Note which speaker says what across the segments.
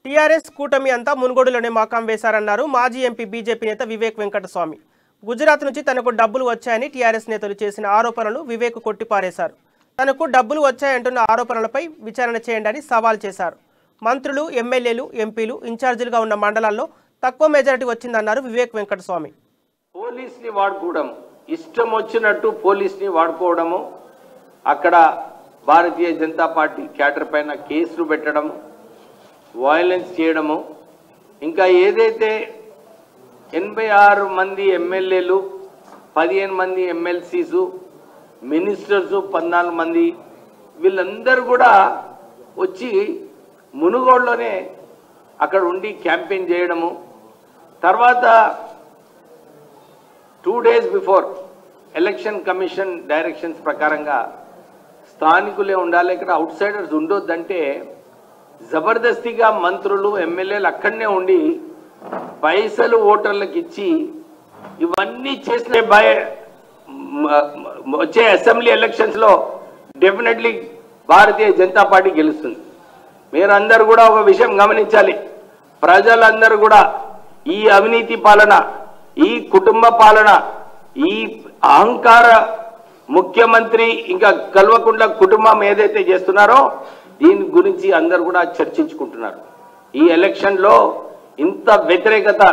Speaker 1: TRS కూటమి అంతా మునుగోడులోనే మకాం వేశారన్నారు మాజీ ఎంపీ బీజేపీ నేత వివేక్ వెంకటస్వామి. గుజరాత్ నుంచి తనకు డబ్బులు వచ్చాయని టీఆర్ఎస్ నేతలు చేసిన ఆరోపణలు వివేక్ కొట్టిపారేశారు. తనకు డబ్బులు వచ్చాయంటున్న ఆరోపణలపై విచారణ చేయండి అని సవాల్ చేశారు. మంత్రులు, ఎమ్మెల్యేలు, ఎంపీలు ఇన్ఛార్జీలుగా ఉన్న మండలాల్లో తక్కువ మెజారిటీ వచ్చిందన్నారు వివేక్ వెంకటస్వామి.
Speaker 2: పోలీస్ని వాడుకోవడం, ఇష్టం వచ్చినట్టు పోలీస్ని వాడుకోవడము, అక్కడ భారతీయ జనతా పార్టీ క్యాడర్ పైన కేసులు పెట్టడం, వైలెన్స్ చేయడము, ఇంకా ఏదైతే 86 మంది ఎమ్మెల్యేలు, 15 మంది ఎమ్మెల్సీసు, మినిస్టర్సు 14 మంది, వీళ్ళందరూ కూడా వచ్చి మునుగోడులోనే అక్కడ ఉండి క్యాంపెయిన్ చేయడము. తర్వాత 2 days before election commission directions ప్రకారంగా స్థానికులే ఉండాలి, ఇక్కడ అవుట్ సైడర్స్ ఉండొద్దంటే జబర్దస్తిగా మంత్రులు, ఎమ్మెల్యేలు అక్కడనే ఉండి పైసలు ఓటర్లకు ఇచ్చి ఇవన్నీ చేసిన వచ్చే అసెంబ్లీ ఎలక్షన్స్లో డెఫినెట్లీ భారతీయ జనతా పార్టీ గెలుస్తుంది. మీరందరూ కూడా ఒక విషయం గమనించాలి. ప్రజలందరూ కూడా ఈ అవినీతి పాలన, ఈ కుటుంబ పాలన, ఈ అహంకార ముఖ్యమంత్రి ఇంకా కల్వకుంట్ల కుటుంబం ఏదైతే చేస్తున్నారో దీని గురించి అందరు కూడా చర్చించుకుంటున్నారు. ఈ ఎలక్షన్లో ఇంత వ్యతిరేకత,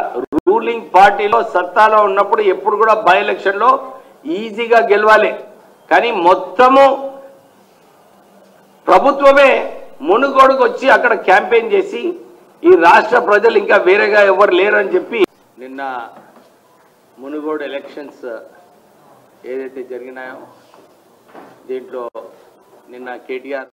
Speaker 2: రూలింగ్ పార్టీలో సత్తాలో ఉన్నప్పుడు ఎప్పుడు కూడా బై ఎలక్షన్లో ఈజీగా గెలవాలి, కానీ మొత్తము ప్రభుత్వమే మునుగోడుకు వచ్చి అక్కడ క్యాంపెయిన్ చేసి ఈ రాష్ట్ర ప్రజలు ఇంకా వేరేగా ఎవరు లేరని చెప్పి నిన్న మునుగోడు ఎలక్షన్స్ ఏదైతే జరిగినాయో దీంట్లో నిన్న కేటీఆర్